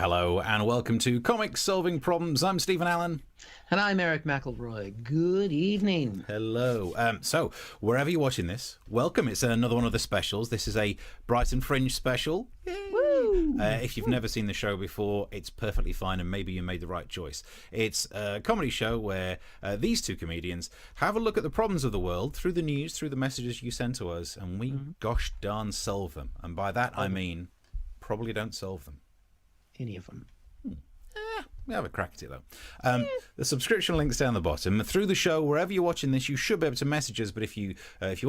Hello and welcome to Comics Solving Problems. I'm Stephen Allen. And I'm Erich McElroy. Good evening. Hello. So, wherever you're watching this, welcome. It's another one of the specials. This is a Brighton Fringe special. Woo! If you've never seen the show before, it's perfectly fine and maybe you made the right choice. It's a comedy show where these two comedians have a look at the problems of the world through the news, through the messages you send to us, and we gosh darn solve them. And by that I mean probably don't solve them. Any of them. We have a crack at it though. The subscription link's down the bottom. Through the show, wherever you're watching this, you should be able to message us. But if you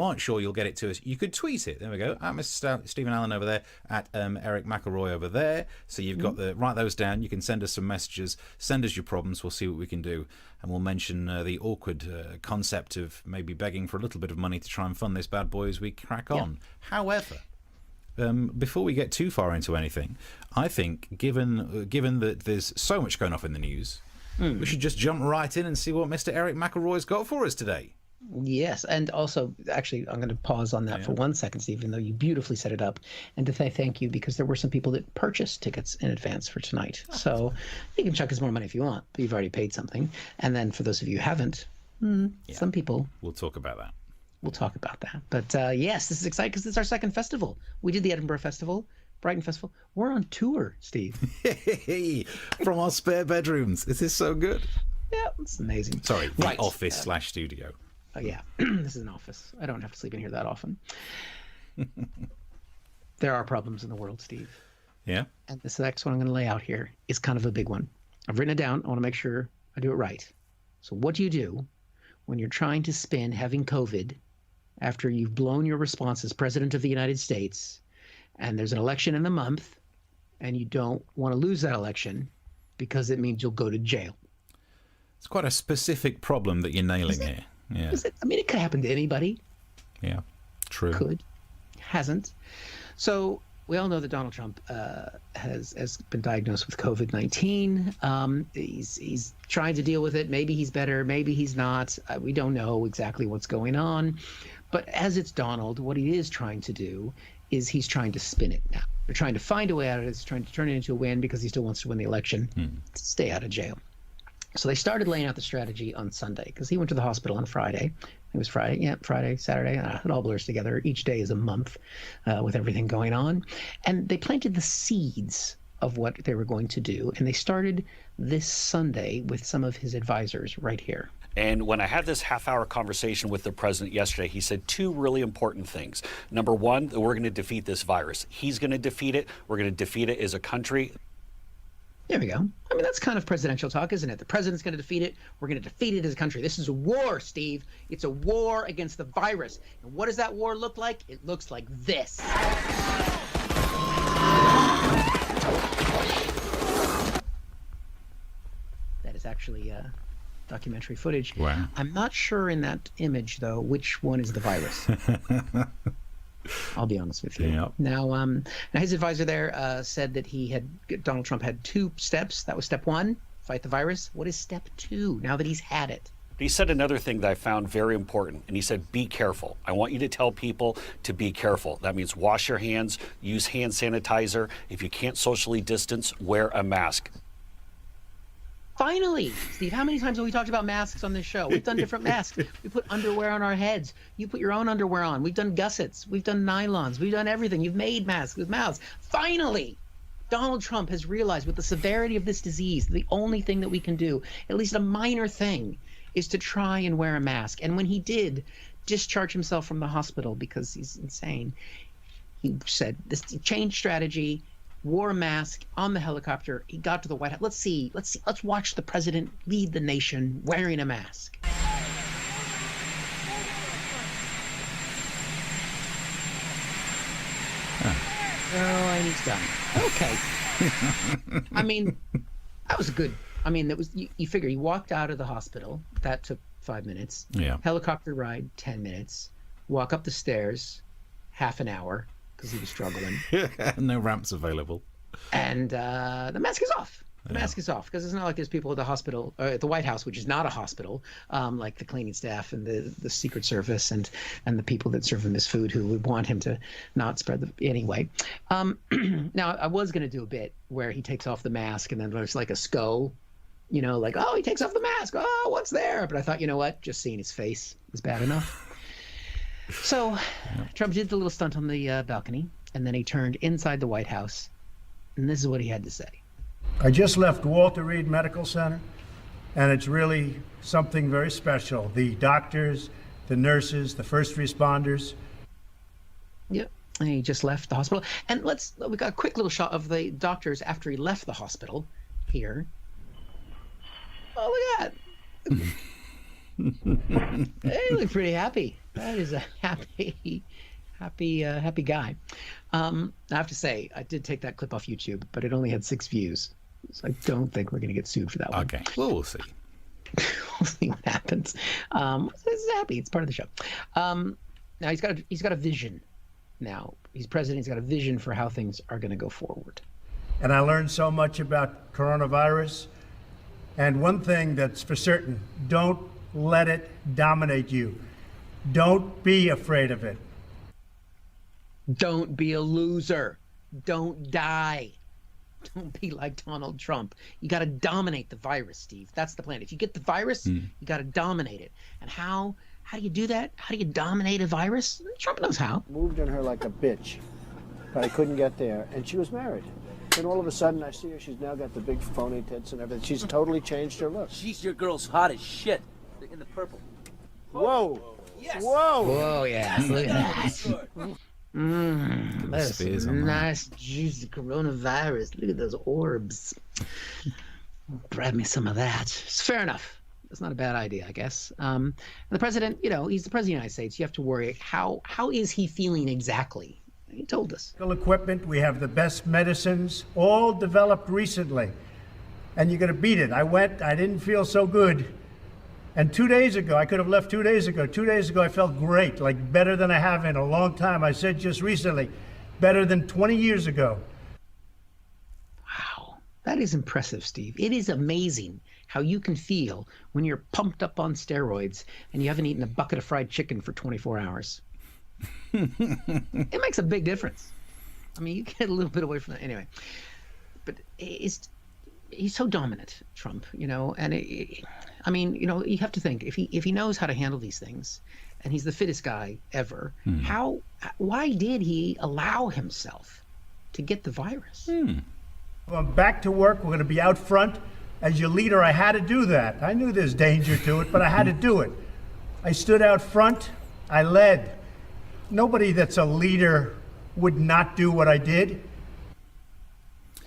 aren't sure, you'll get it to us. You could tweet it. There we go. At Mr. Stephen Allen over there. At Erich McElroy over there. So you've got write those down. You can send us some messages. Send us your problems. We'll see what we can do, and we'll mention the awkward concept of maybe begging for a little bit of money to try and fund this bad boy as we crack on. However, before we get too far into anything, I think given that there's so much going off in the news, we should just jump right in and see what Mr. Erich McElroy's got for us today. Yes, and also, actually, I'm going to pause on that for 1 second, Steve, even though you beautifully set it up, and to say thank you, because there were some people that purchased tickets in advance for tonight. So you can chuck us more money if you want, but you've already paid something. And then for those of you who haven't, some people... We'll talk about that. We'll talk about that. But yes, this is exciting because it's our second festival. We did the Edinburgh Festival, Brighton Festival. We're on tour, Steve. From our spare bedrooms. This is so good. Yeah, it's amazing. Sorry, the office / studio. Yeah, this is an office. I don't have to sleep in here that often. There are problems in the world, Steve. Yeah. And this next one I'm going to lay out here is kind of a big one. I've written it down. I want to make sure I do it right. So what do you do when you're trying to spin having COVID after you've blown your response as president of the United States, and there's an election in the month, and you don't want to lose that election because it means you'll go to jail? It's quite a specific problem that you're nailing here. Yeah. I mean, it could happen to anybody. Yeah, true. Could. Hasn't. So we all know that Donald Trump has been diagnosed with COVID-19. He's trying to deal with it. Maybe he's better. Maybe he's not. We don't know exactly what's going on. But as it's Donald, what he is trying to do is he's trying to spin it now. They're trying to find a way out of it. He's trying to turn it into a win because he still wants to win the election to stay out of jail. So they started laying out the strategy on Sunday because he went to the hospital on Friday. It was Friday. Yeah, Friday, Saturday. It all blurs together. Each day is a month with everything going on. And they planted the seeds of what they were going to do. And they started this Sunday with some of his advisors right here. And when I had this half-hour conversation with the president yesterday, he said two really important things. Number one, that we're going to defeat this virus. He's going to defeat it. We're going to defeat it as a country. There we go. I mean, that's kind of presidential talk, isn't it? The president's going to defeat it. We're going to defeat it as a country. This is a war, Steve. It's a war against the virus. And what does that war look like? It looks like this. That is actually documentary footage. Wow. I'm not sure in that image, though, which one is the virus. I'll be honest with you. Yep. Now his advisor there said that Donald Trump had two steps. That was step one, fight the virus. What is step two now that he's had it? He said another thing that I found very important, and he said, be careful. I want you to tell people to be careful. That means wash your hands, use hand sanitizer. If you can't socially distance, wear a mask. Finally, Steve, how many times have we talked about masks on this show? We've done different masks. We put underwear on our heads. You put your own underwear on. We've done gussets. We've done nylons. We've done everything. You've made masks with mouths. Finally, Donald Trump has realized with the severity of this disease, the only thing that we can do, at least a minor thing, is to try and wear a mask. And when he did discharge himself from the hospital because he's insane, he said, this changed strategy, wore a mask on the helicopter. He got to the White House. Let's watch the president lead the nation wearing a mask. Oh, and he's done. Okay. I mean, that was good. I mean, that was you figure he walked out of the hospital. That took 5 minutes. Yeah. Helicopter ride, 10 minutes. Walk up the stairs, half an hour, because he was struggling. No ramps available. And the mask is off. The mask is off because it's not like there's people at the hospital, at the White House, which is not a hospital, like the cleaning staff and the Secret Service and the people that serve him his food who would want him to not spread the anyway. Now, I was going to do a bit where he takes off the mask and then there's like a SCO, like, oh, he takes off the mask. Oh, what's there? But I thought, you know what? Just seeing his face is bad enough. So Trump did the little stunt on the balcony, and then he turned inside the White House, and this is what he had to say. I just left Walter Reed Medical Center, and it's really something very special. The doctors, the nurses, the first responders. Yep, and he just left the hospital. And we got a quick little shot of the doctors after he left the hospital here. Oh, look at that. They look pretty happy. That is a happy guy. I have to say, I did take that clip off YouTube, but it only had 6 views. So I don't think we're going to get sued for that one. Okay, well, we'll see. We'll see what happens. It's happy. It's part of the show. Now he's got a vision. Now he's president. He's got a vision for how things are going to go forward. And I learned so much about coronavirus. And one thing that's for certain, don't let it dominate you. Don't be afraid of it. Don't be a loser. Don't die. Don't be like Donald Trump. You got to dominate the virus, Steve. That's the plan. If you get the virus, you got to dominate it. And how do you do that? How do you dominate a virus? Trump knows how. Moved on her like a bitch, but I couldn't get there. And she was married. Then all of a sudden I see her. She's now got the big phony tits and everything. She's totally changed her look. She's your girl's hot as shit. In the purple. Whoa. Yes. Whoa. Whoa, yeah. Look at that. That's Spears on nice, juicy coronavirus. Look at those orbs. Grab me some of that. It's fair enough. That's not a bad idea, I guess. The president, he's the president of the United States. You have to worry. How is he feeling exactly? He told us. Equipment, we have the best medicines, all developed recently. And you're going to beat it. I didn't feel so good. And 2 days ago, I could have left 2 days ago. 2 days ago, I felt great, like better than I have in a long time. I said just recently, better than 20 years ago. Wow, that is impressive, Steve. It is amazing how you can feel when you're pumped up on steroids and you haven't eaten a bucket of fried chicken for 24 hours. It makes a big difference. I mean, you get a little bit away from that anyway. But he's so dominant, Trump, and you have to think if he knows how to handle these things, and he's the fittest guy ever, why did he allow himself to get the virus? Well, I'm back to work. We're going to be out front. As your leader, I had to do that. I knew there's danger to it, but I had to do it. I stood out front. I led. Nobody that's a leader would not do what I did.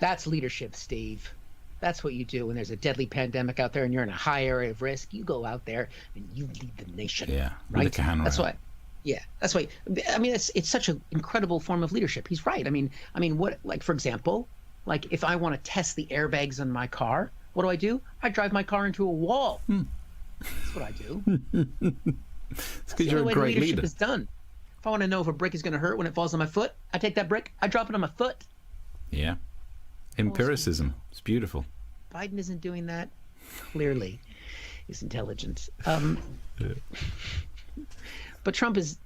That's leadership, Steve. That's what you do when there's a deadly pandemic out there and you're in a high area of risk. You go out there and you lead the nation. Yeah, right. That's why. Yeah, that's why. I mean, it's such an incredible form of leadership. He's right. I mean, what? Like, for example, like if I want to test the airbags on my car, what do? I drive my car into a wall. That's what I do. It's because you're a great leadership leader. is done. If I want to know if a brick is going to hurt when it falls on my foot, I take that brick, I drop it on my foot. Yeah. Empiricism. It's beautiful. Biden isn't doing that. Clearly, he's intelligent. But Trump he's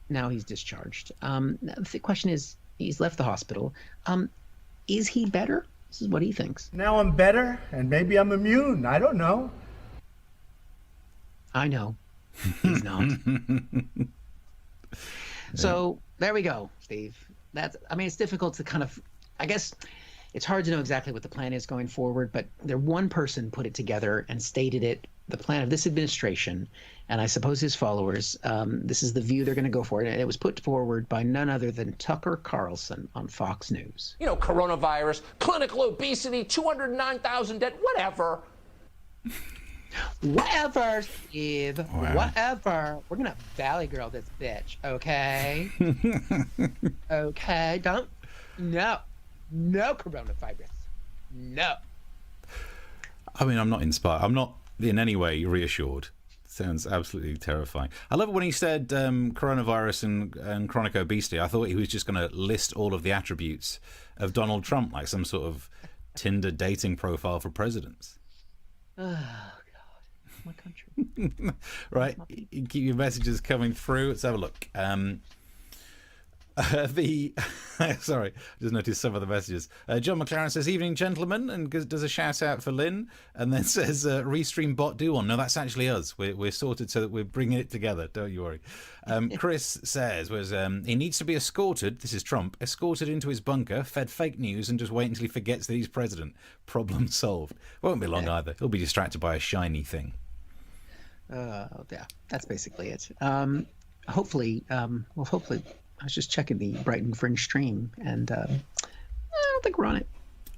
discharged. The question is, he's left the hospital. Is he better? This is what he thinks. Now I'm better, and maybe I'm immune. I don't know. I know. He's not. So there we go, Steve. It's difficult to kind of, I guess it's hard to know exactly what the plan is going forward, but one person put it together and stated it, the plan of this administration, and I suppose his followers, this is the view they're going to go for, and it was put forward by none other than Tucker Carlson on Fox News. Coronavirus, clinical obesity, 209,000 dead, whatever. Whatever, Steve. Wow. Whatever. We're going to Valley Girl this bitch, okay? Okay, no coronavirus. No. I mean, I'm not inspired. I'm not in any way reassured. Sounds absolutely terrifying. I love it when he said coronavirus and chronic obesity. I thought he was just going to list all of the attributes of Donald Trump, like some sort of Tinder dating profile for presidents. Oh God, my country. Right, you keep your messages coming through. Let's have a look. Sorry, I just noticed some of the messages. John McLaren says, "Evening, gentlemen," and does a shout out for Lynn, and then says, "Restream bot do one." No, that's actually us. We're sorted so that we're bringing it together. Don't you worry. Chris says, he needs to be escorted. This is Trump, escorted into his bunker, fed fake news, and just wait until he forgets that he's president. Problem solved. Won't be long either. He'll be distracted by a shiny thing. Yeah, that's basically it. Hopefully. I was just checking the Brighton Fringe stream, and I don't think we're on it.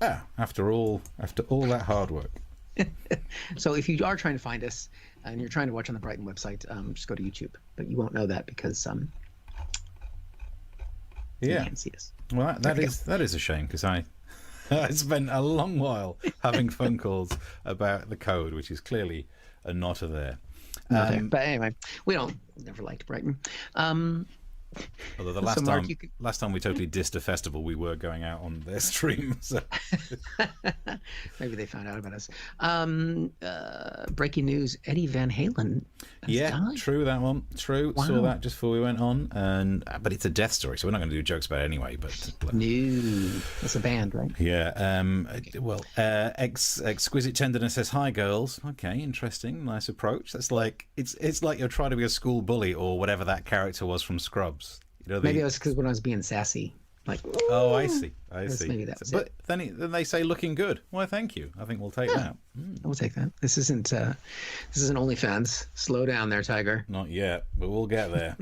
Ah, after all that hard work. So if you are trying to find us and you're trying to watch on the Brighton website, just go to YouTube. But you won't know that because you can't see us. Well, that is a shame, because I spent a long while having phone calls about the code, which is clearly not there. But anyway, never liked Brighton. Although the last time we totally dissed a festival, we were going out on their stream. So. Maybe they found out about us. Breaking news: Eddie Van Halen has died. True, that one. True. Wow. Saw that just before we went on, but it's a death story, so we're not going to do jokes about it anyway. But no, it's a band, right? Yeah. Exquisite Tenderness says, "Hi, girls." Okay, interesting, nice approach. That's like it's like you're trying to be a school bully or whatever that character was from Scrubs. You know, maybe it was because when I was being sassy, like. Oh, I see. Maybe that's but it. Then they say looking good. Why, thank you. I think we'll take that. We'll take that. This isn't OnlyFans. Slow down there, Tiger. Not yet, but we'll get there.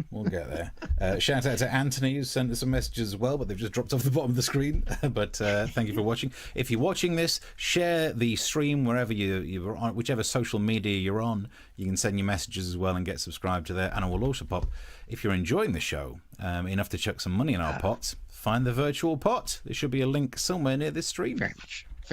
Shout out to Anthony, who sent us some messages as well, but they've just dropped off the bottom of the screen. But thank you for watching. If you're watching this, share the stream wherever you're on, whichever social media you're on. You can send your messages as well and get subscribed to there. And I will also pop, if you're enjoying the show enough to chuck some money in our pot, find the virtual pot. There should be a link somewhere near this stream. Very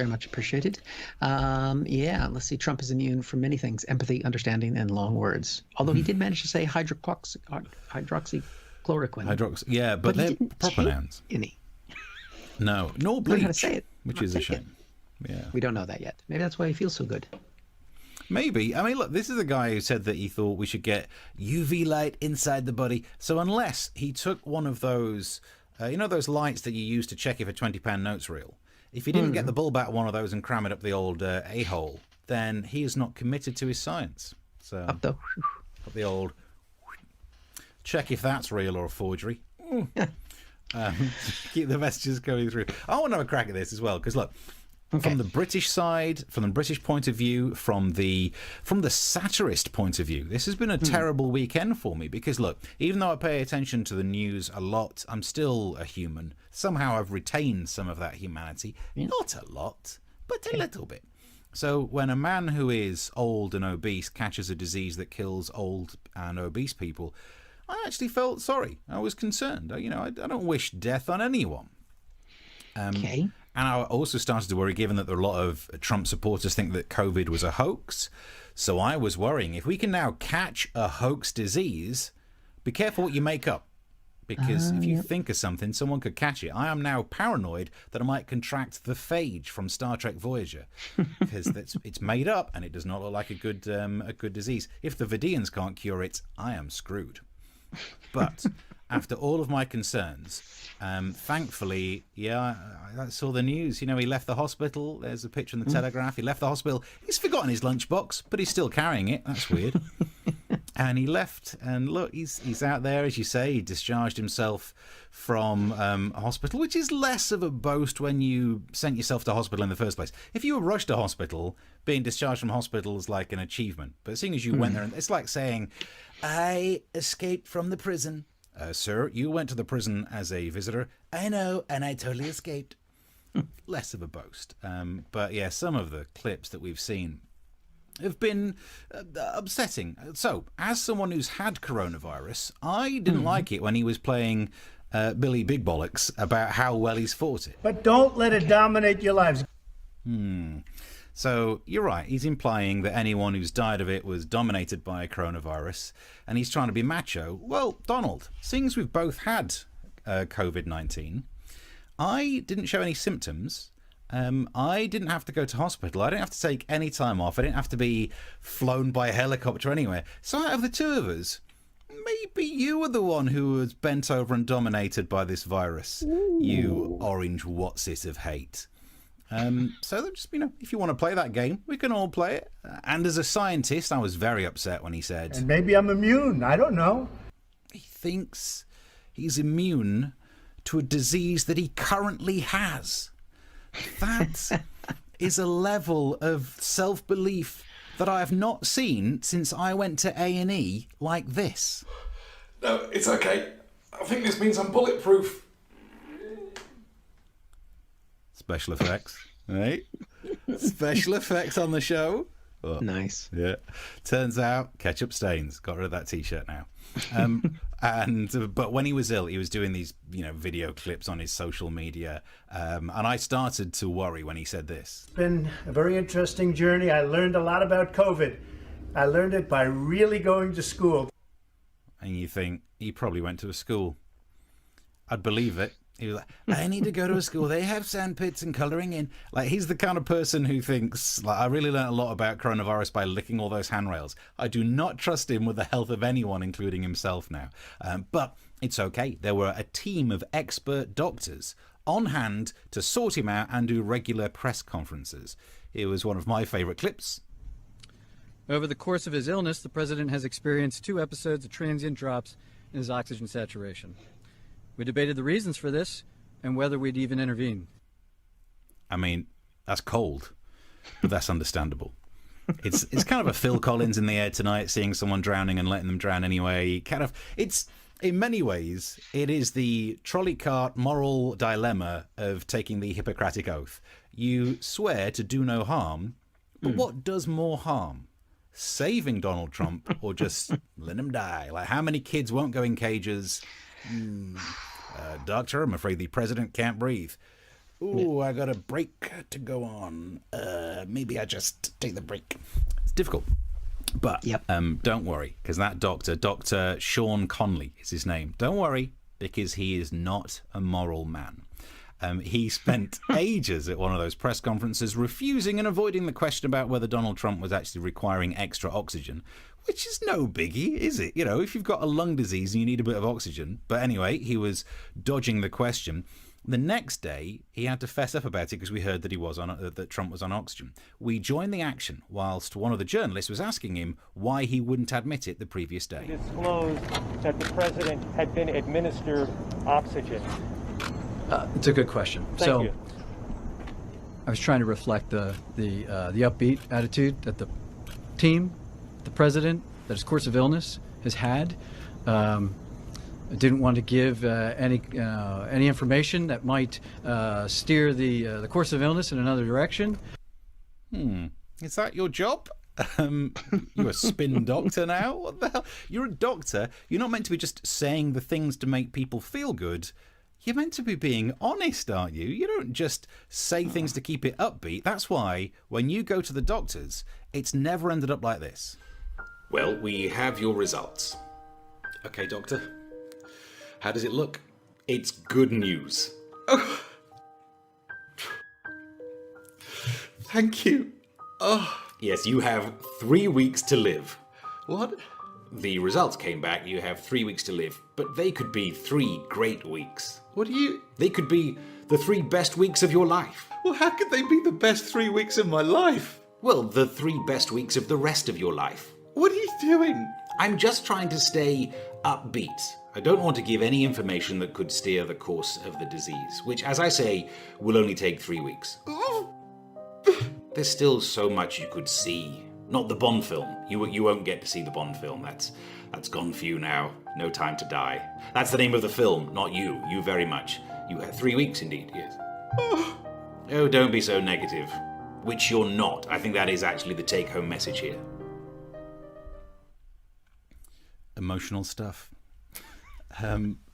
much appreciated. Let's see. Trump is immune from many things: empathy, understanding, and long words. Although he did manage to say hydroxychloroquine. But they're proper nouns. No, nor bleach. Learn how to say it. Which is a shame. Yeah. We don't know that yet. Maybe that's why he feels so good. Maybe. I mean, look, this is a guy who said that he thought we should get UV light inside the body. So unless he took one of those, those lights that you use to check if a £20 note's real, if he didn't get the bulb out of one of those and cram it up the old a-hole, then he is not committed to his science. So up the old check if that's real or a forgery. Keep the messages going through. I want to have a crack at this as well, because look, from the British side, from the British point of view, from the satirist point of view, this has been a terrible weekend for me, because look, even though I pay attention to the news a lot, I'm still a human. Somehow I've retained some of that humanity. Not a lot, but a little bit. So when a man who is old and obese catches a disease that kills old and obese people, I actually felt sorry. I was concerned. I don't wish death on anyone. And I also started to worry, given that there are a lot of Trump supporters think that COVID was a hoax. So I was worrying, if we can now catch a hoax disease, be careful what you make up. Because if you think of something, someone could catch it. I am now paranoid that I might contract the phage from Star Trek Voyager, because it's made up and it does not look like a good disease. If the Vidians can't cure it, I am screwed. But after all of my concerns, thankfully, I saw the news. He left the hospital. There's a picture in the Telegraph. He left the hospital. He's forgotten his lunchbox, but he's still carrying it. That's weird. And he left, and look, he's out there, as you say. He discharged himself from a hospital, which is less of a boast when you sent yourself to hospital in the first place. If you were rushed to hospital, being discharged from hospital is like an achievement. But seeing as you went there, it's like saying, I escaped from the prison. Sir, you went to the prison as a visitor. I know, and I totally escaped. Less of a boast. But yeah, some of the clips that we've seen have been upsetting. So, as someone who's had coronavirus, I didn't like it when he was playing Billy Big Bollocks about how well he's fought it. But don't let it dominate your lives. So, you're right. He's implying that anyone who's died of it was dominated by coronavirus, and he's trying to be macho. Well, Donald, seeing as we've both had COVID-19, I didn't show any symptoms. I didn't have to go to hospital. I didn't have to take any time off. I didn't have to be flown by a helicopter anywhere. So out of the two of us, maybe you were the one who was bent over and dominated by this virus. Ooh. You orange what's-it of hate. So just, if you want to play that game, we can all play it. And as a scientist, I was very upset when he said... And maybe I'm immune. I don't know. He thinks he's immune to a disease that he currently has. That is a level of self-belief that I have not seen since I went to A&E like this. No, it's okay. I think this means I'm bulletproof. Special effects, right? Special effects on the show. Oh, nice. Yeah. Turns out ketchup stains. Got rid of that T-shirt now. But when he was ill, he was doing these, video clips on his social media, and I started to worry when he said this. It's been a very interesting journey. I learned a lot about COVID. I learned it by really going to school. And you think he probably went to a school. I'd believe it. He was like, I need to go to a school. They have sandpits and colouring in. Like, he's the kind of person who thinks, I really learned a lot about coronavirus by licking all those handrails. I do not trust him with the health of anyone, including himself now. But it's okay. There were a team of expert doctors on hand to sort him out and do regular press conferences. It was one of my favourite clips. Over the course of his illness, the president has experienced 2 episodes of transient drops in his oxygen saturation. We debated the reasons for this and whether we'd even intervene. I mean, that's cold, but that's understandable. It's kind of a Phil Collins in the air tonight, seeing someone drowning and letting them drown anyway. It's in many ways, it is the trolley cart moral dilemma of taking the Hippocratic Oath. You swear to do no harm, but what does more harm? Saving Donald Trump or just letting him die? Like, how many kids won't go in cages? Doctor, I'm afraid the president can't breathe. Ooh, I got a break to go on. Maybe I just take the break. It's difficult. But don't worry, because that doctor, Dr. Sean Conley is his name. Don't worry, because he is not a moral man. He spent ages at one of those press conferences refusing and avoiding the question about whether Donald Trump was actually requiring extra oxygen, which is no biggie, is it? If you've got a lung disease and you need a bit of oxygen. But anyway, he was dodging the question. The next day, he had to fess up about it because we heard that that Trump was on oxygen. We joined the action whilst one of the journalists was asking him why he wouldn't admit it the previous day. Disclosed that the president had been administered oxygen. It's a good question. Thank you. I was trying to reflect the upbeat attitude that the team, the president, that his course of illness has had. I didn't want to give any information that might steer the course of illness in another direction. Is that your job? You're a spin doctor now? What the hell? You're a doctor. You're not meant to be just saying the things to make people feel good. You're meant to be being honest, aren't you? You don't just say things to keep it upbeat. That's why when you go to the doctors, it's never ended up like this. Well, we have your results. Okay, doctor. How does it look? It's good news. Oh. Thank you. Oh. Yes, you have 3 weeks to live. What? The results came back. You have 3 weeks to live. But they could be 3 great weeks. They could be the 3 best weeks of your life. Well, how could they be the best 3 weeks of my life? Well, the 3 best weeks of the rest of your life. What are you doing? I'm just trying to stay upbeat. I don't want to give any information that could steer the course of the disease, which, as I say, will only take 3 weeks. There's still so much you could see. Not the Bond film. You won't get to see the Bond film. That's gone for you now. No Time to Die. That's the name of the film, not you. You very much. You had 3 weeks indeed, yes. Oh, don't be so negative. Which you're not. I think that is actually the take-home message here. Emotional stuff.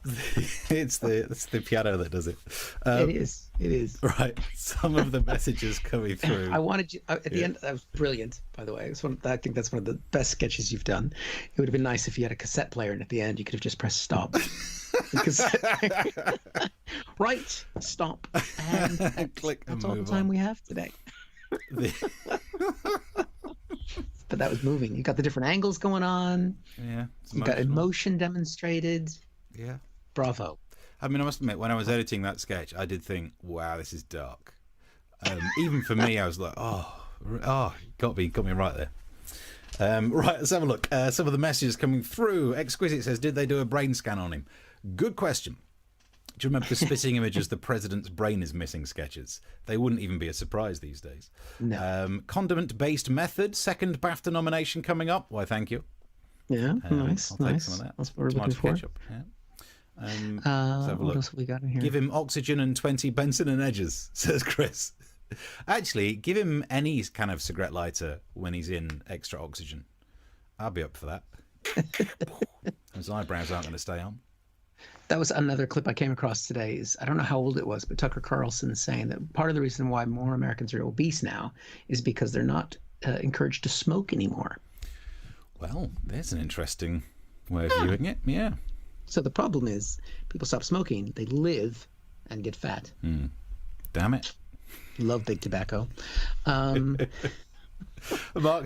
It's the piano that does it. It is. Right. Some of the messages coming through. I wanted you at the end. That was brilliant, by the way. I think that's one of the best sketches you've done. It would have been nice if you had a cassette player, and at the end you could have just pressed stop. Right, stop, and Click and that's all the move time on. we have today. But that was moving. You got the different angles going on. Yeah. It's You got emotional. emotion demonstrated. Yeah. Bravo. I mean, I must admit, when I was editing that sketch, I did think, "Wow, this is dark." Even for me, I was like, "Oh, got me right there." Right, let's have a look. Some of the messages coming through. Exquisite says, "Did they do a brain scan on him?" Good question. Do you remember the spitting images, the president's brain is missing sketches? They wouldn't even be a surprise these days. No. Condiment-based method, second BAFTA nomination coming up. Why, thank you. Yeah, nice. I'll take some of that. That's what we're Tomato looking for. ketchup. Yeah. Let's have a What look. else have we got in here? Give him oxygen and 20 Benson and Edges, says Chris. Actually, give him any kind of cigarette lighter when he's in extra oxygen. I'll be up for that. His eyebrows aren't going to stay on. That was another clip I came across today. I don't know how old it was, but Tucker Carlson saying that part of the reason why more Americans are obese now is because they're not encouraged to smoke anymore. Well, there's an interesting way of viewing it. Yeah. So the problem is people stop smoking, they live and get fat. Damn it. Love big tobacco. Mark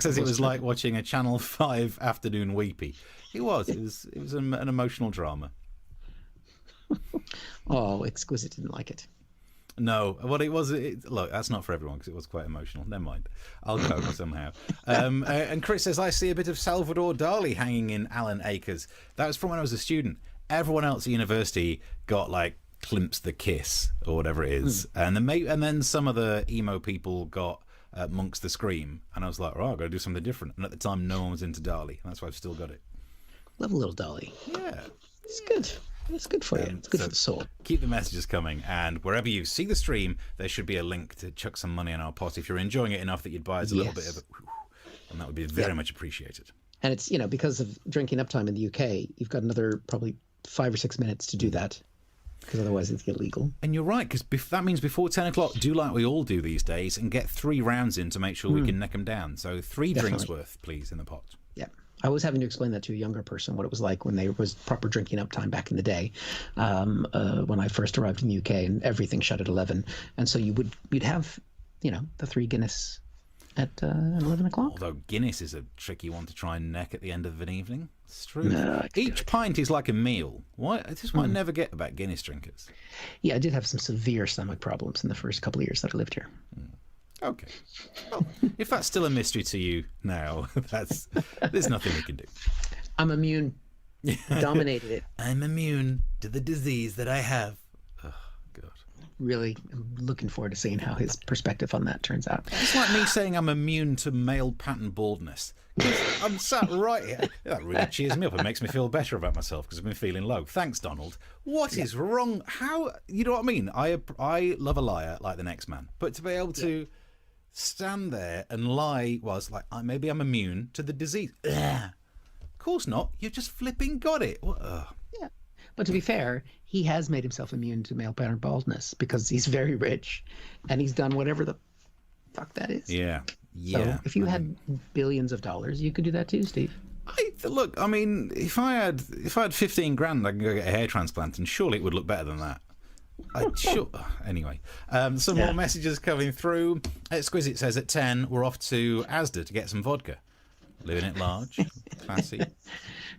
says it was like watching a Channel 5 afternoon weepy. It was an emotional drama. Oh, Exquisite didn't like it. No, what it was, look, that's not for everyone because it was quite emotional. Never mind. I'll cope somehow. And Chris says, I see a bit of Salvador Dali hanging in Alan Akers. That was from when I was a student. Everyone else at university got like Klimps the Kiss or whatever it is. And then some of the emo people got Monks the Scream. And I was like, oh, I've got to do something different. And at the time, no one was into Dali. And that's why I've still got it. Love a little Dali. Yeah. It's good. It's good for you. It's good for the soul. Keep the messages coming, and wherever you see the stream, there should be a link to chuck some money in our pot if you're enjoying it enough that you'd buy us a little bit of it, and that would be very much appreciated. And it's, because of drinking uptime in the UK, you've got another probably 5 or 6 minutes to do that, because otherwise it's illegal. And you're right, because that means before 10 o'clock, do like we all do these days and get 3 rounds in to make sure we can neck them down. So 3 drinks worth, please, in the pot. Yeah. I was having to explain that to a younger person, what it was like when there was proper drinking up time back in the day, when I first arrived in the UK and everything shut at 11. And so you'd have, the 3 Guinness at 11 o'clock. Although Guinness is a tricky one to try and neck at the end of an evening. It's true. No, Each pint is like a meal. This is what I never get about Guinness drinkers. Yeah, I did have some severe stomach problems in the first couple of years that I lived here. Okay. Well, if that's still a mystery to you now, there's nothing we can do. I'm immune. Dominated it. I'm immune to the disease that I have. Oh, God. Really, I'm looking forward to seeing how his perspective on that turns out. It's like me saying I'm immune to male pattern baldness. I'm sat right here. That really cheers me up and makes me feel better about myself because I've been feeling low. Thanks, Donald. What is wrong? How? You know what I mean? I love a liar like the next man. But to be able to stand there and lie was like, maybe I'm immune to the disease. Ugh. Of course not. You've just flipping got it. Yeah. But to be fair, he has made himself immune to male pattern baldness because he's very rich and he's done whatever the fuck that is. Yeah. So if you had billions of dollars, you could do that too, Steve. Look, I mean, if I had 15 grand, I can go get a hair transplant and surely it would look better than that. Anyway, some more messages coming through. Exquisite says at 10 we're off to Asda to get some vodka. Living it large, classy.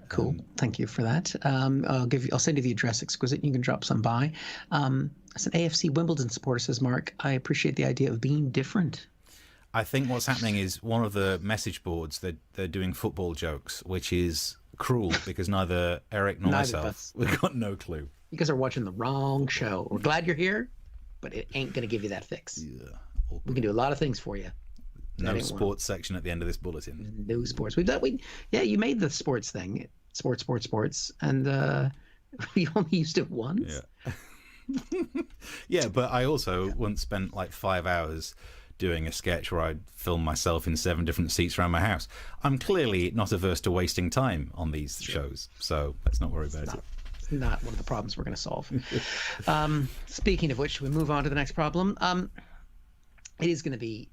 Cool. Thank you for that. I'll send you the address, Exquisite. You can drop some by. As an AFC Wimbledon supporter, says Mark, I appreciate the idea of being different. I think what's happening is one of the message boards they're doing football jokes, which is cruel because neither Eric nor myself, we've got no clue. You guys are watching the wrong show. We're glad you're here, but it ain't going to give you that fix. Yeah. We can do a lot of things for you. No sports section at the end of this bulletin. No sports. You made the sports thing. Sports. And we only used it once. Yeah. Yeah, but I also once spent like 5 hours doing a sketch where I filmed myself in 7 different seats around my house. I'm clearly not averse to wasting time on these shows, so let's not worry about it. That's not one of the problems we're going to solve. Speaking of which, we move on to the next problem. It is going to be.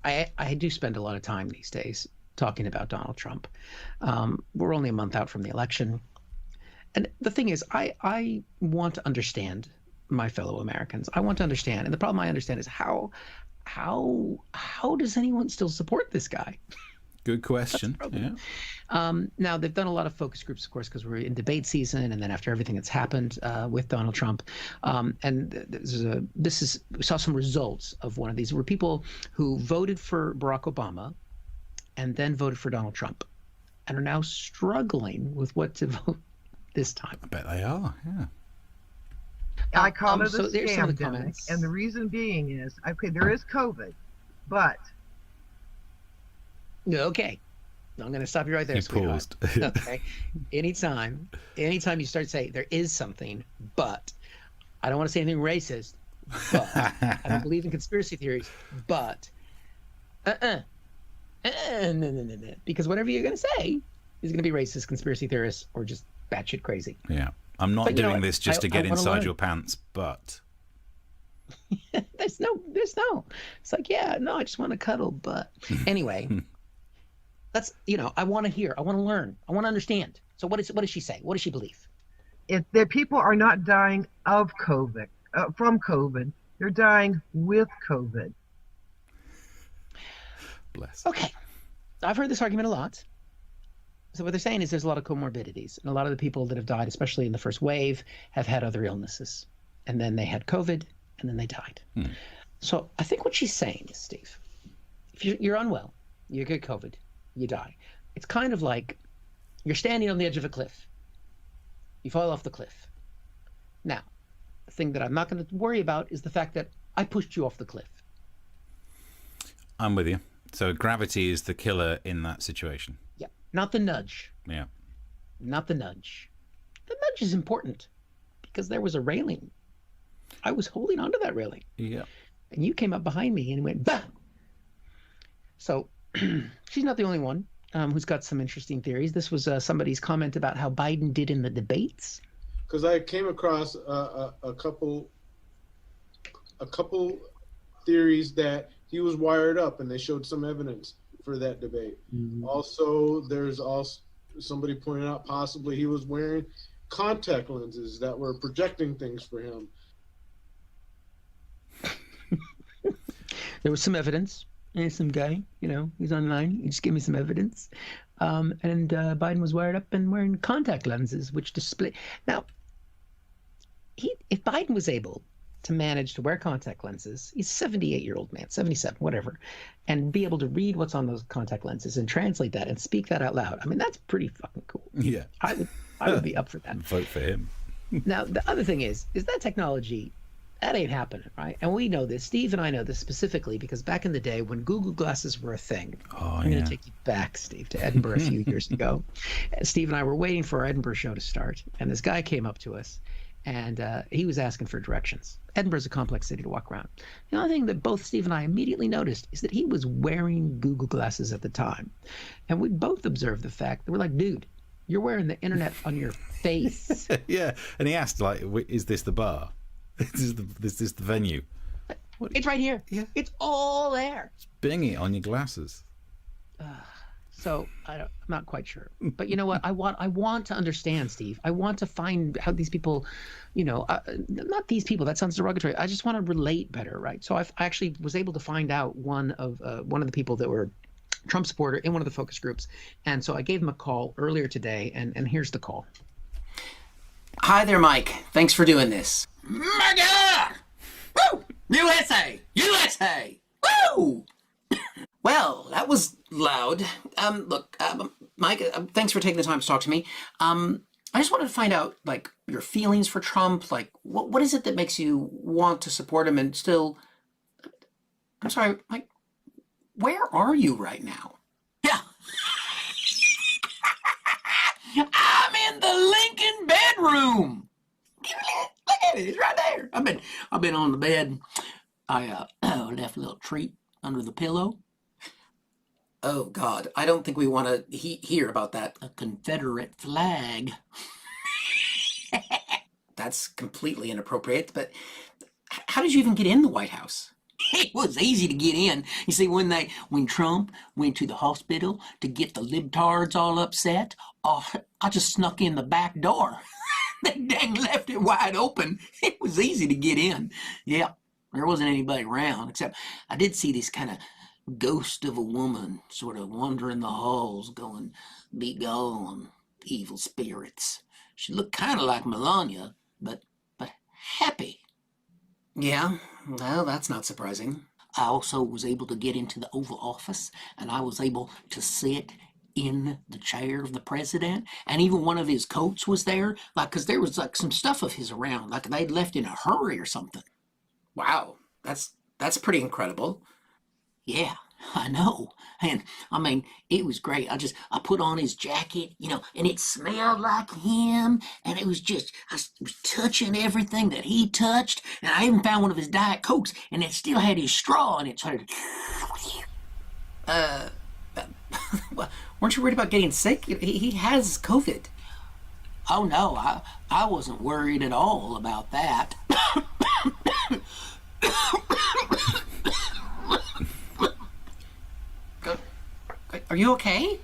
I do spend a lot of time these days talking about Donald Trump. We're only a month out from the election, and the thing is, I want to understand my fellow Americans. I want to understand, and the problem I understand is how does anyone still support this guy? Good question. Yeah. Now, they've done a lot of focus groups, of course, because we're in debate season, and then after everything that's happened with Donald Trump. And we saw some results of one of these. There were people who voted for Barack Obama and then voted for Donald Trump and are now struggling with what to vote this time. I bet they are, yeah. I call it a so there's some of the scam, comments. and the reason being is, okay, there is COVID, but... Okay. I'm going to stop you right there, You sweetheart. paused. Okay. Anytime you start saying there is something, but I don't want to say anything racist, but I don't believe in conspiracy theories, but no. Because whatever you're going to say is going to be racist, conspiracy theorists, or just batshit crazy. Yeah. I'm not doing this just to get inside your pants, but... There's no. It's like, yeah, no, I just want to cuddle, but anyway... That's, I want to hear. I want to learn. I want to understand. So what does she say? What does she believe? If the people are not dying of COVID, from COVID, they're dying with COVID. Bless. Okay. I've heard this argument a lot. So what they're saying is there's a lot of comorbidities. And a lot of the people that have died, especially in the first wave, have had other illnesses. And then they had COVID, and then they died. So I think what she's saying is, Steve, if you're unwell, you get COVID, you die. It's kind of like you're standing on the edge of a cliff. You fall off the cliff. Now, the thing that I'm not going to worry about is the fact that I pushed you off the cliff. I'm with you. So gravity is the killer in that situation. Yeah, not the nudge. Yeah. Not the nudge. The nudge is important because there was a railing. I was holding onto that railing. Yeah. And you came up behind me and went, bah! So she's not the only one who's got some interesting theories. This was somebody's comment about how Biden did in the debates. Because I came across a couple theories that he was wired up, and they showed some evidence for that debate. Also, there's also somebody pointed out possibly he was wearing contact lenses that were projecting things for him. There was some evidence. And some guy, he's online. He just gave me some evidence. And Biden was wired up and wearing contact lenses, which display. Now, if Biden was able to manage to wear contact lenses, he's a 78-year-old man, 77, whatever, and be able to read what's on those contact lenses and translate that and speak that out loud. I mean, that's pretty fucking cool. Yeah. I would be up for that. Vote for him. Now, the other thing is that technology, that ain't happening, right? And we know this. Steve and I know this specifically because back in the day when Google Glasses were a thing, I'm going to take you back, Steve, to Edinburgh a few years ago. Steve and I were waiting for our Edinburgh show to start, and this guy came up to us, and he was asking for directions. Edinburgh's a complex city to walk around. The only thing that both Steve and I immediately noticed is that he was wearing Google Glasses at the time. And we both observed the fact that we're like, dude, you're wearing the internet on your face. Yeah, and he asked, like, is this the bar? Is this the venue? It's right here. Yeah. It's all there. Bing it on your glasses. So I'm not quite sure. But you know what? I want to understand, Steve. I want to find how these people, not these people. That sounds derogatory. I just want to relate better, right? So I actually was able to find out one of the people that were Trump supporter in one of the focus groups. And so I gave him a call earlier today, and here's the call. Hi there, Mike. Thanks for doing this. MAGA! Woo! USA! USA! Woo! Well, that was loud. Look, Mike, thanks for taking the time to talk to me. I just wanted to find out, like, your feelings for Trump. Like, what is it that makes you want to support him and still... I'm sorry, Mike, where are you right now? Yeah. I'm in the Lincoln bedroom. Look at it, it's right there. I've been on the bed. I left a little treat under the pillow. Oh God, I don't think we want to hear about that. A Confederate flag. that's completely inappropriate. But how did you even get in the White House? It was easy to get in. You see, when Trump went to the hospital to get the libtards all upset, I just snuck in the back door. They dang left it wide open. It was easy to get in. Yeah, there wasn't anybody around, except I did see this kind of ghost of a woman sort of wandering the halls going, "Be gone, evil spirits." She looked kind of like Melania, but happy. Yeah, well, that's not surprising. I also was able to get into the Oval Office, and I was able to sit in the chair of the president, and even one of his coats was there, like, because there was like some stuff of his around, like they'd left in a hurry or something. Wow, that's pretty incredible. Yeah, I know. And I mean, it was great. I put on his jacket, and it smelled like him. And it was just, I was touching everything that he touched. And I even found one of his Diet Cokes, and it still had his straw in it. So well, weren't you worried about getting sick? He has COVID. Oh no, I wasn't worried at all about that. Are you okay?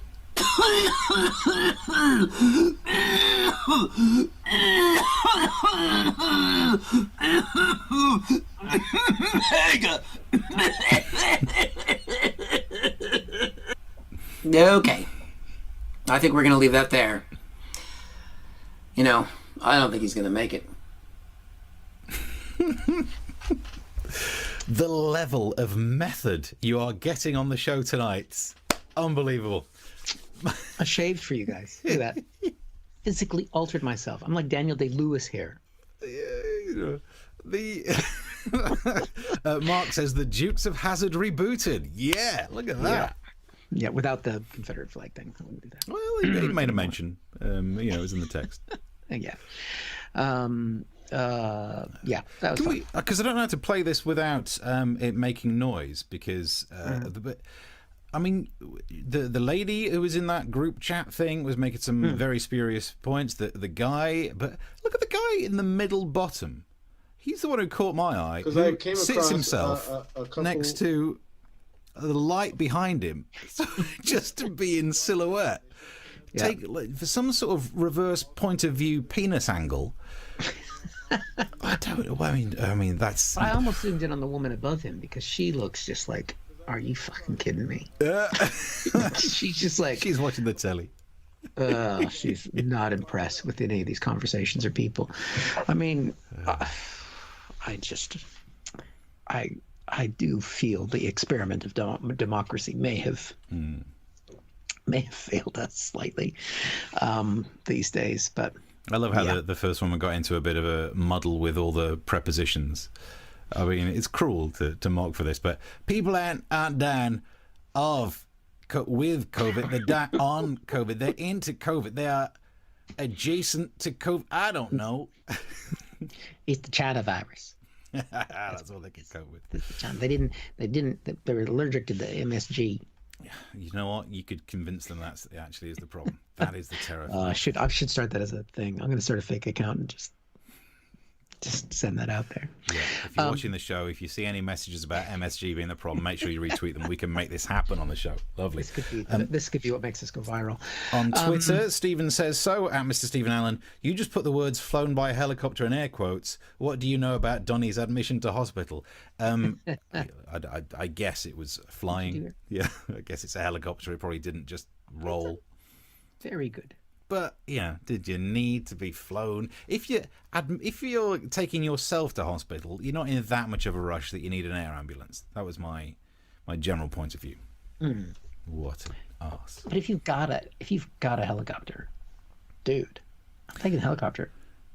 Okay. I think we're going to leave that there. I don't think he's going to make it. The level of method you are getting on the show tonight. Unbelievable. I shaved for you guys. Look at that. Physically altered myself. I'm like Daniel Day-Lewis here. Mark says the Dukes of Hazzard rebooted. Yeah, look at that. Yeah, without the Confederate flag thing. I wouldn't do that. Well, he made a mention. It was in the text. Yeah. Yeah, that was fun. Because I don't know how to play this without it making noise, because the lady who was in that group chat thing was making some very spurious points. The guy, but look at the guy in the middle bottom. He's the one who caught my eye. Who sits himself next to the light behind him, just to be in silhouette. Yeah. For some sort of reverse point of view penis angle. I don't know. I mean, that's. I almost zoomed in on the woman above him because she looks just like, are you fucking kidding me? She's just like. She's watching the telly. She's not impressed with any of these conversations or people. I mean, I do feel the experiment of democracy may have failed us slightly these days, but. I love how the first woman got into a bit of a muddle with all the prepositions. I mean, it's cruel to mock for this, but people aren't dying with COVID. They're dying on COVID. They're into COVID. They are adjacent to COVID. I don't know. It's the China virus. That's all they can cope with. They were allergic to the MSG. You know what? You could convince them that actually is the problem. That is the terror. I should start that as a thing. I'm going to start a fake account and just send that out there. Yeah. If you're watching the show, if you see any messages about MSG being the problem, make sure you retweet them. We can make this happen on the show. Lovely. This could be what makes us go viral. On Twitter, Stephen says, so, at Mr. Stephen Allen, you just put the words flown by a helicopter in air quotes. What do you know about Donnie's admission to hospital? I guess it was flying. Yeah, I guess it's a helicopter. It probably didn't just roll. Very good. But did you need to be flown? If you're taking yourself to hospital, you're not in that much of a rush that you need an air ambulance. That was my general point of view. What an arse. But if you've got a helicopter, dude, I'm taking a helicopter.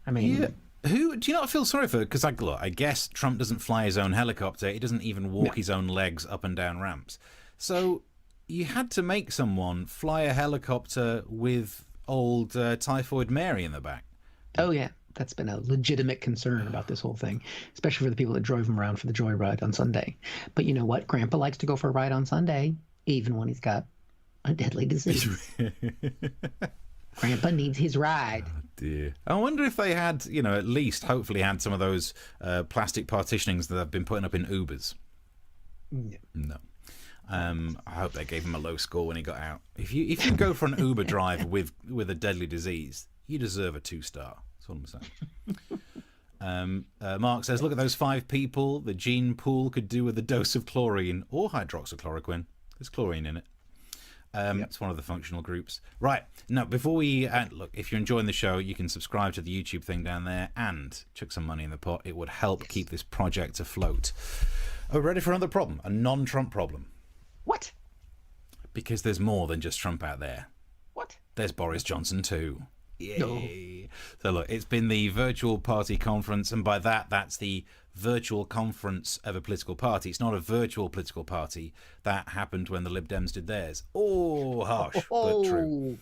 I mean, who do you not feel sorry for? Because I guess Trump doesn't fly his own helicopter. He doesn't even walk his own legs up and down ramps. So you had to make someone fly a helicopter with old Typhoid Mary in the back. Oh yeah, that's been a legitimate concern about this whole thing, especially for the people that drove him around for the joyride on Sunday. But you know what? Grandpa likes to go for a ride on Sunday, even when he's got a deadly disease. Grandpa needs his ride. Dear. I wonder if they had, at least hopefully had some of those plastic partitionings that have been putting up in Ubers. No. I hope they gave him a low score when he got out. If you go for an Uber drive with a deadly disease, you deserve a 2-star. That's what I'm saying. Mark says, look at those 5 people the gene pool could do with a dose of chlorine or hydroxychloroquine. There's chlorine in it. It's one of the functional groups. Right. Now, before we... look, if you're enjoying the show, you can subscribe to the YouTube thing down there and chuck some money in the pot. It would help keep this project afloat. Are we ready for another problem? A non-Trump problem. What? Because there's more than just Trump out there. What? There's Boris Johnson too. Yay. No. So look, it's been the virtual party conference, and by that's the virtual conference of a political party. It's not a virtual political party. That happened when the Lib Dems did theirs. Oh, harsh, but true.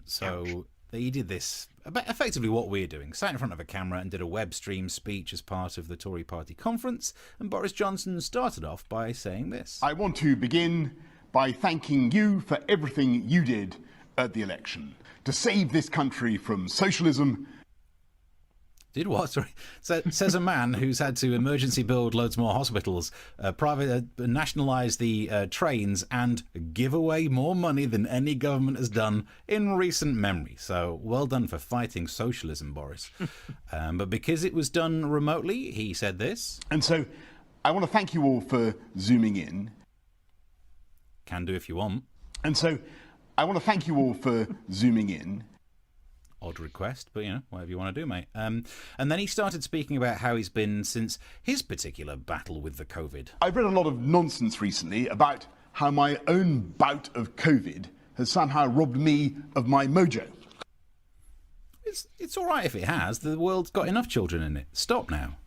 So they did this, effectively what we're doing, sat in front of a camera and did a web stream speech as part of the Tory party conference, and Boris Johnson started off by saying this. I want to begin by thanking you for everything you did at the election to save this country from socialism. Did what? Sorry. Says a man who's had to emergency build loads more hospitals, nationalise the trains, and give away more money than any government has done in recent memory. So well done for fighting socialism, Boris. But because it was done remotely, he said this. And so I want to thank you all for zooming in. Can do if you want. And so I want to thank you all for zooming in. Odd request, but whatever you want to do, mate. And then he started speaking about how he's been since his particular battle with the COVID. I've read a lot of nonsense recently about how my own bout of COVID has somehow robbed me of my mojo. It's all right if it has. The world's got enough children in it. Stop now.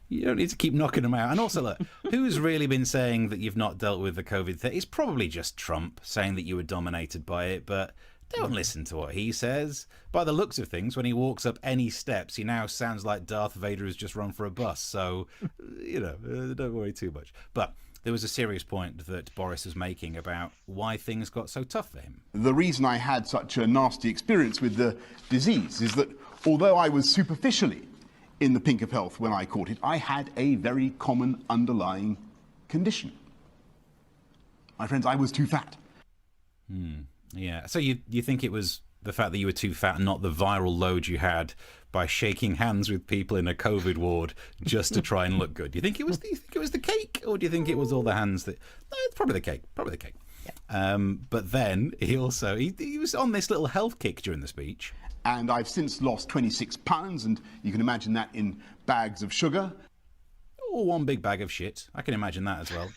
You don't need to keep knocking them out. And also, look, who's really been saying that you've not dealt with the COVID thing? It's probably just Trump saying that you were dominated by it, but don't listen to what he says. By the looks of things, when he walks up any steps, he now sounds like Darth Vader has just run for a bus. So, don't worry too much. But there was a serious point that Boris was making about why things got so tough for him. The reason I had such a nasty experience with the disease is that although I was superficially in the pink of health when I caught it, I had a very common underlying condition. My friends, I was too fat. Yeah. So you think it was the fact that you were too fat and not the viral load you had by shaking hands with people in a COVID ward just to try and look good? Do you think it was the cake, or do you think it was all the hands that... No, it's probably the cake. Yeah. But then he also... He was on this little health kick during the speech. And I've since lost 26 pounds, and you can imagine that in bags of sugar. Or one big bag of shit. I can imagine that as well.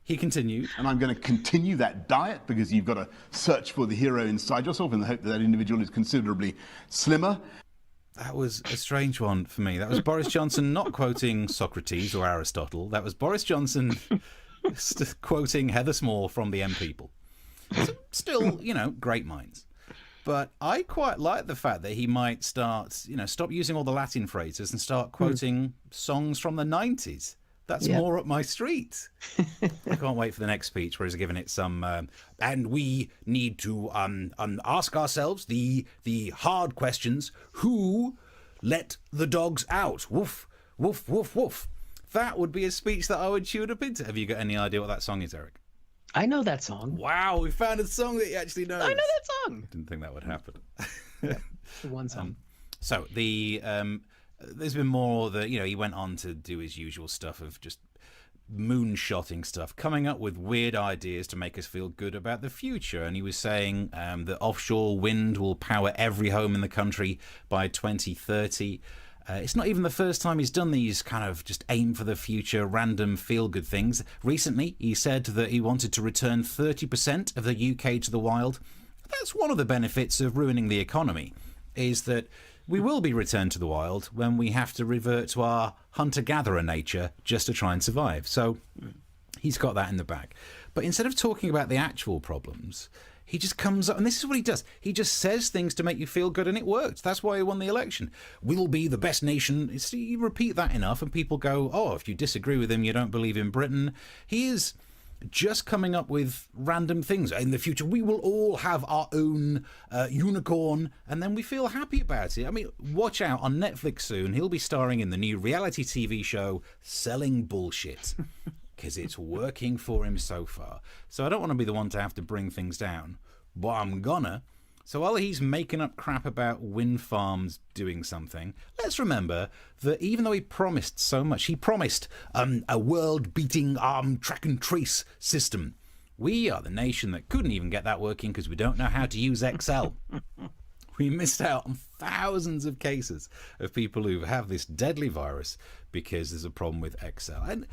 He continued. And I'm going to continue that diet because you've got to search for the hero inside yourself in the hope that that individual is considerably slimmer. That was a strange one for me. That was Boris Johnson not quoting Socrates or Aristotle. That was Boris Johnson quoting Heather Small from the M People. So still, great minds. But I quite like the fact that he might start, stop using all the Latin phrases and start quoting songs from the 90s. That's more up my street. I can't wait for the next speech where he's giving it some... and we need to ask ourselves the hard questions. Who let the dogs out? Woof, woof, woof, woof. That would be a speech that I would tune up into. Have you got any idea what that song is, Eric? I know that song. Wow, we found a song that you actually know. I know that song. Didn't think that would happen. The one song. So there's been more that he went on to do his usual stuff of just moonshotting stuff, coming up with weird ideas to make us feel good about the future. And he was saying that offshore wind will power every home in the country by 2030. It's not even the first time he's done these kind of just aim for the future, random feel-good things. Recently, he said that he wanted to return 30% of the UK to the wild. That's one of the benefits of ruining the economy, is that we will be returned to the wild when we have to revert to our hunter-gatherer nature just to try and survive. So he's got that in the bag. But instead of talking about the actual problems, he just comes up, and this is what he does. He just says things to make you feel good, and it worked. That's why he won the election. We'll be the best nation. You repeat that enough, and people go, oh, if you disagree with him, you don't believe in Britain. He is just coming up with random things. In the future, we will all have our own unicorn, and then we feel happy about it. I mean, watch out, on Netflix soon, he'll be starring in the new reality TV show Selling Bullshit, because it's working for him so far. So I don't want to be the one to have to bring things down, but I'm gonna. So while he's making up crap about wind farms doing something, let's remember that even though he promised so much, he promised a world-beating track and trace system. We are the nation that couldn't even get that working because we don't know how to use Excel. We missed out on thousands of cases of people who have this deadly virus because there's a problem with Excel. And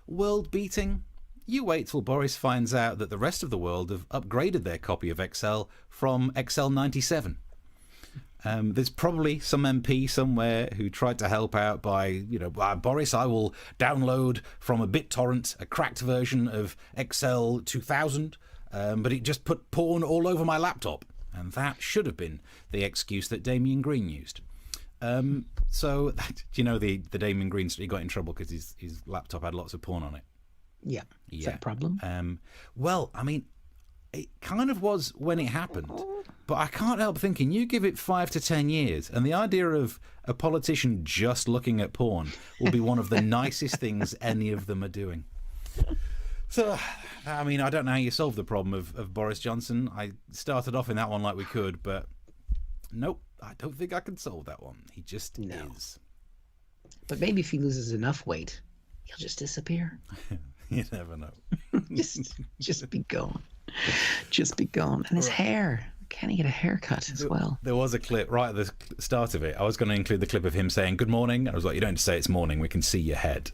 world-beating? You wait till Boris finds out that the rest of the world have upgraded their copy of Excel from Excel 97. There's probably some MP somewhere who tried to help out by, Boris, I will download from a BitTorrent a cracked version of Excel 2000, but it just put porn all over my laptop. And that should have been the excuse that Damien Green used. So, the Damien Green story, he got in trouble because his laptop had lots of porn on it. Yeah. Is that a problem? Well, I mean, it kind of was when it happened, but I can't help thinking you give it 5 to 10 years and the idea of a politician just looking at porn will be one of the nicest things any of them are doing. So, I mean, I don't know how you solve the problem of Boris Johnson. I started off in that one like we could, but nope, I don't think I can solve that one. He just is. But maybe if he loses enough weight, he'll just disappear. You never know. just be gone. Just be gone. And his hair. Can he get a haircut as well? There was a clip right at the start of it. I was going to include the clip of him saying good morning. I was like, you don't have to say it's morning. We can see your head.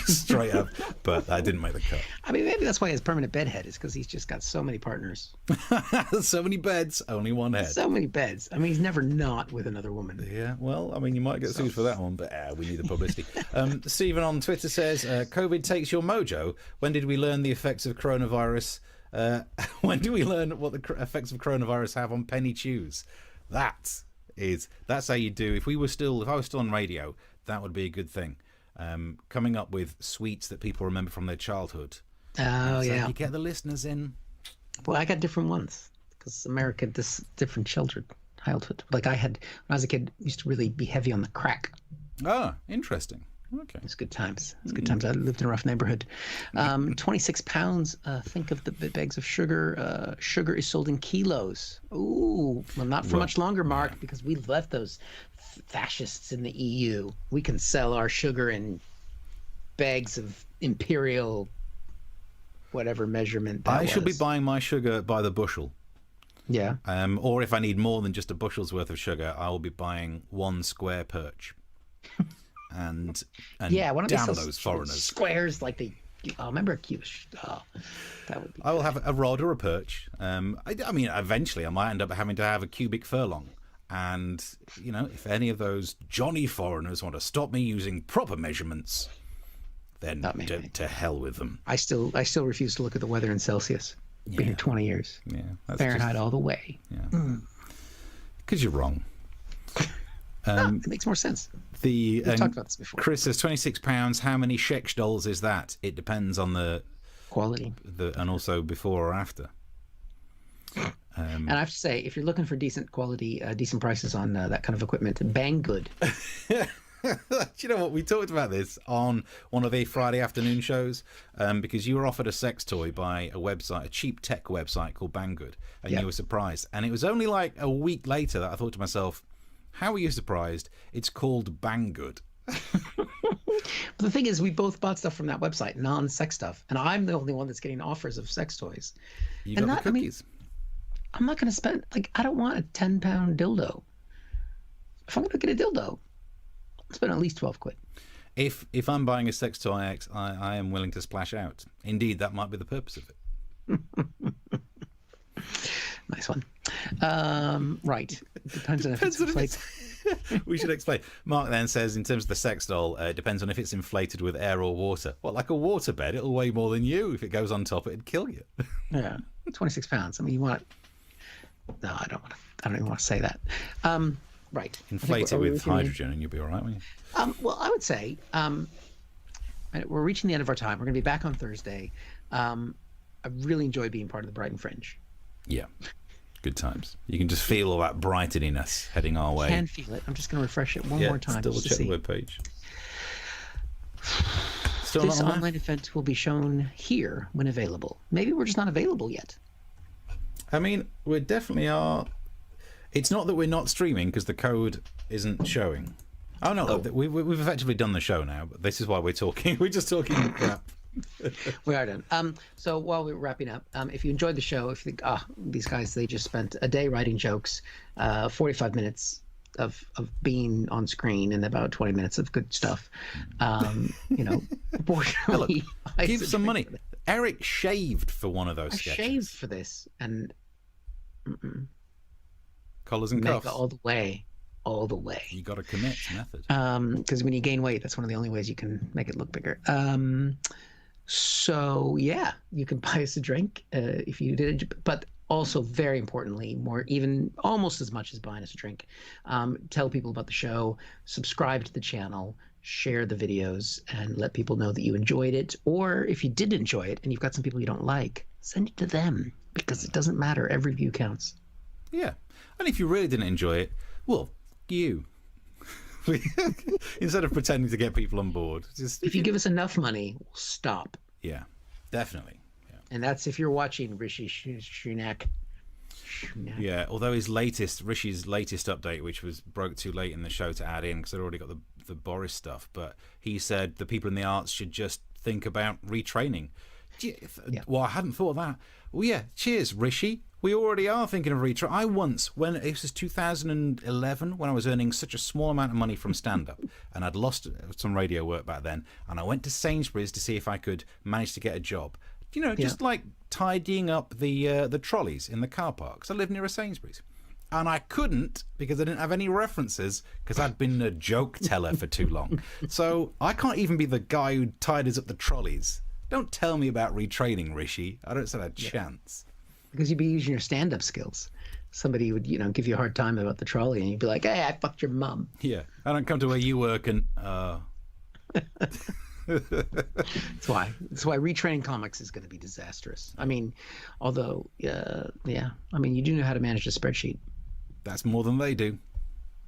Straight up. But I didn't make the cut. I mean, maybe that's why his permanent bedhead is because he's just got so many partners. So many beds, only one head. So many beds. I mean, he's never not with another woman. Yeah, well, I mean, you might get sued for that one, but we need the publicity. Stephen on Twitter says, COVID takes your mojo. When did we learn the effects of coronavirus? When do we learn what the effects of coronavirus have on penny chews? That's how you do. If I was still on radio, that would be a good thing. Coming up with sweets that people remember from their childhood. Oh, yeah. You get the listeners in. Well, I got different ones because America has different childhood. Like when I was a kid, I used to really be heavy on the crack. Ah, interesting. Okay. It's good times. It's good times. I lived in a rough neighborhood. 26 pounds. Think of the bags of sugar. Sugar is sold in kilos. Ooh, well, not for much longer, Mark, because we left those fascists in the EU. We can sell our sugar in bags of imperial, whatever measurement that I should be buying my sugar by the bushel. Yeah. Or if I need more than just a bushel's worth of sugar, I will be buying one square perch. And yeah, why don't damn they sell those foreigners. Squares like they. Oh, remember a cubish? Oh, that would be. I will have a rod or a perch. I mean, eventually I might end up having to have a cubic furlong. And if any of those Johnny foreigners want to stop me using proper measurements, then to hell with them. I still refuse to look at the weather in Celsius. Been here 20 years. Yeah, that's Fahrenheit all the way. Yeah, because you're wrong. It makes more sense. We've talked about this before. Chris says £26. How many Czech dolls is that? It depends on the quality, and also before or after. And I have to say, if you're looking for decent quality, decent prices on that kind of equipment, Banggood. Do you know what? We talked about this on one of the Friday afternoon shows because you were offered a sex toy by a website, a cheap tech website called Banggood, and you were surprised. And it was only like a week later that I thought to myself, how are you surprised? It's called Banggood. But the thing is, we both bought stuff from that website, non-sex stuff, and I'm the only one that's getting offers of sex toys. You got the cookies. I'm not going to spend, I don't want a 10-pound dildo. If I'm going to get a dildo, I'll spend at least 12 quid. If I'm buying a sex toy, I am willing to splash out. Indeed, that might be the purpose of it. Nice one. Right. Depends on if it's inflated. We should explain. Mark then says, in terms of the sex doll, it depends on if it's inflated with air or water. Well, like a water bed, it'll weigh more than you. If it goes on top, it'd kill you. Yeah, 26 pounds. I mean, you want... No, I don't even want to say that. Right. Inflate it with hydrogen and you'll be all right, won't you? Well, I would say We're reaching the end of our time. We're going to be back on Thursday. I really enjoy being part of the Brighton Fringe. Yeah. Good times. You can just feel all that brighteniness heading our way. I can feel it. I'm just going to refresh it one more time. Double check the webpage. Still this not on online event will be shown here when available. Maybe we're just not available yet. I mean, we definitely are. It's not that we're not streaming because the code isn't showing. Oh no, we've effectively done the show now. But this is why we're talking. We're just talking crap. We are done. So while we're wrapping up, if you enjoyed the show, if you think, these guys, they just spent a day writing jokes, 45 minutes of being on screen, and about 20 minutes of good stuff. Unfortunately, give some money. Eric shaved for one of those sketches. I shaved for this, and collars and cuffs all the way. You got to commit to method. Because when you gain weight, that's one of the only ways you can make it look bigger. So yeah, you can buy us a drink if you did it, but also very importantly, almost as much as buying us a drink, tell people about the show, subscribe to the channel, share the videos, and let people know that you enjoyed it. Or if you did enjoy it and you've got some people you don't like, send it to them, because it doesn't matter. Every view counts. Yeah, and if you really didn't enjoy it, well, you. Instead of pretending to get people on board, if you give us enough money, we'll stop. Yeah, definitely. Yeah. And that's if you're watching Rishi Sunak. Yeah, although Rishi's latest update, which broke too late in the show to add in because I'd already got the Boris stuff, but he said the people in the arts should just think about retraining. Well, I hadn't thought of that. Well, yeah, cheers, Rishi. We already are thinking of retraining. I once, when it was 2011, when I was earning such a small amount of money from stand-up, and I'd lost some radio work back then, and I went to Sainsbury's to see if I could manage to get a job. Just like tidying up the trolleys in the car park, because I live near a Sainsbury's. And I couldn't because I didn't have any references because I'd been a joke teller for too long. So I can't even be the guy who tidies up the trolleys. Don't tell me about retraining, Rishi. I don't stand a chance. Because you'd be using your stand-up skills. Somebody would, give you a hard time about the trolley, and you'd be like, "Hey, I fucked your mum." Yeah, I don't come to where you work and. That's why retraining comics is going to be disastrous. I mean, although, yeah. I mean, you do know how to manage a spreadsheet. That's more than they do.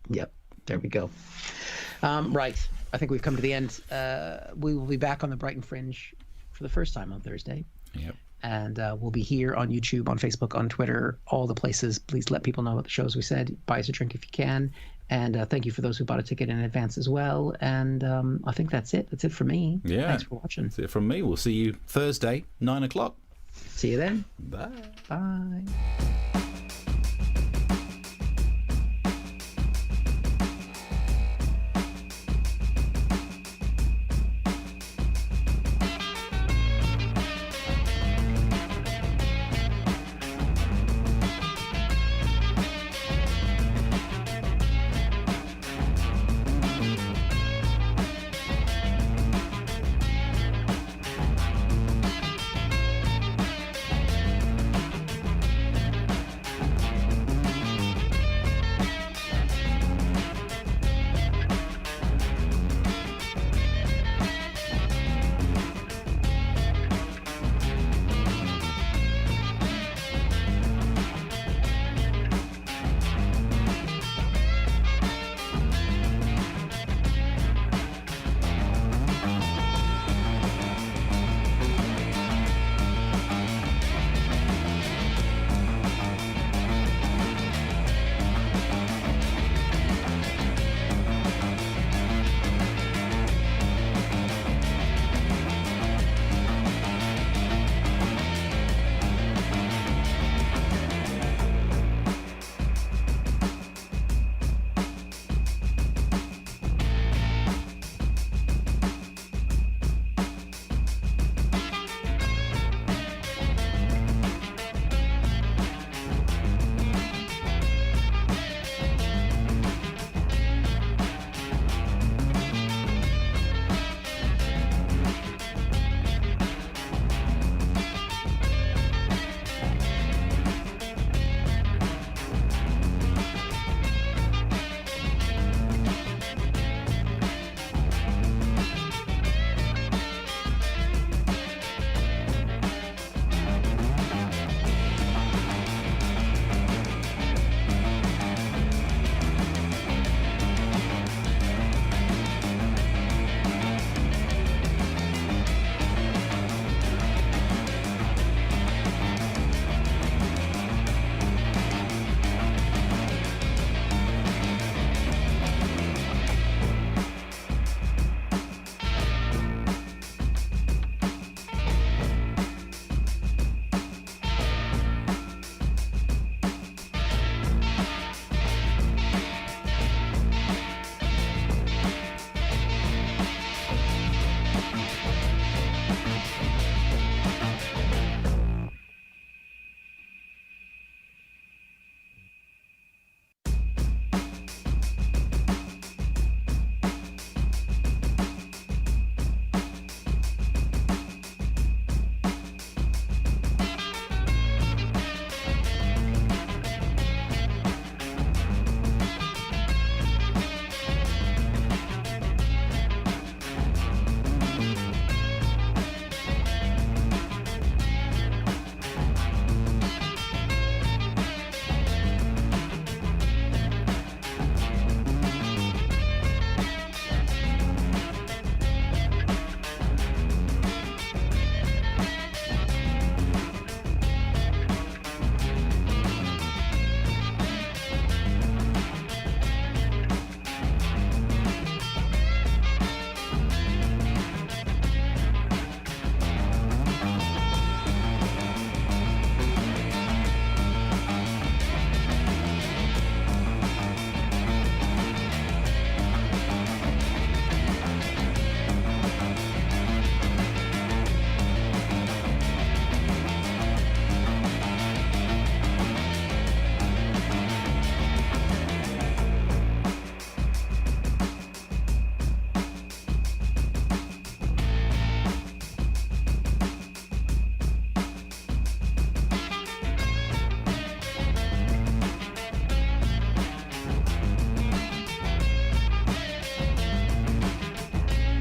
Yep. There we go. Right. I think we've come to the end. We will be back on the Brighton Fringe for the first time on Thursday. Yep. And we'll be here on YouTube, on Facebook, on Twitter, all the places. Please let people know about the shows we said. Buy us a drink if you can. And thank you for those who bought a ticket in advance as well. And I think that's it. That's it for me. Yeah. Thanks for watching. That's it from me. We'll see you Thursday, 9 o'clock. See you then. Bye. Bye.